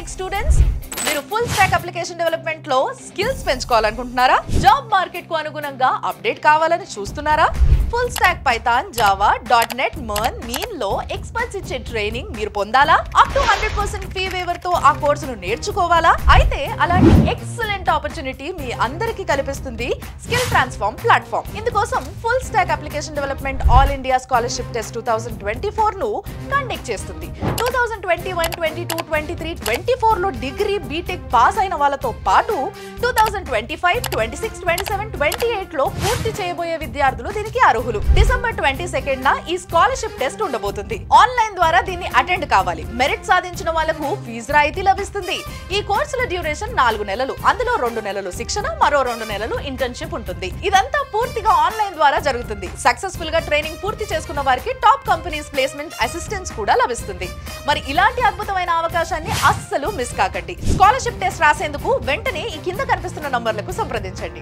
BTech students మీరు full stock application development లో skills పెంచుకోవాలనుకుంటున్నారా? Job market కు అనుగుణంగా అప్డేట్ కావాలని చూస్తున్నారా? Full stack Python, Java, .NET, MERN, mean లో ఎక్స్పర్ట్స్ ఇచ్చే ట్రైనింగ్ మీరు పొందాలా? అప్ టు 100% ఫీ వేవర్ తో ఆ కోర్సును నేర్చుకోవాలా? అయితే అలాంటి ఎక్సలెంట్ ఆపర్చునిటీ మీ అందరికీ కల్పిస్తుంది స్కిల్ ట్రాన్స్ఫార్మ్ ప్లాట్ఫామ్. ఇందుకోసం full stock application development all India scholarship test 2024 ను కండక్ట్ చేస్తుంది. 2021, 22, 23, 24 లో డిగ్రీ, బీటెక్ పాస్ అయిన వాళ్ళతో పాటు 2025, 26, 27, 28 లో పూర్తి చేయబోయే విద్యార్థులు దీనికి అర్హులు. డిసెంబర్ 22న ఈ స్కాలర్షిప్ టెస్ట్ ఉండబోతుంది. ఆన్లైన్ ద్వారా దీన్ని అటెండ్ కావాలి. మెరిట్ సాధించిన వాళ్లకు ఫీజు రాయితీ లభిస్తుంది. ఈ కోర్సుల డ్యూరేషన్ 4 నెలలు. అందులో 2 నెలలు శిక్షణ, మరో 2 నెలలు ఇంటర్న్షిప్ ఉంటుంది. ఇదంతా పూర్తిగా ఆన్లైన్ ద్వారా జరుగుతుంది. సక్సెస్ఫుల్ గా ట్రైనింగ్ పూర్తి చేసుకున్న వారికి టాప్ కంపెనీస్ ప్లేస్మెంట్ అసిస్టెన్స్ కూడా లభిస్తుంది. మరి ఇలాంటి అద్భుతమైన అవకాశాన్ని అస్సలు మిస్ కాకండి. స్కాలర్షిప్ టెస్ట్ రాసేందుకు వెంటనే ఈ కింద కనిపిస్తున్న నంబర్లకు సంప్రదించండి.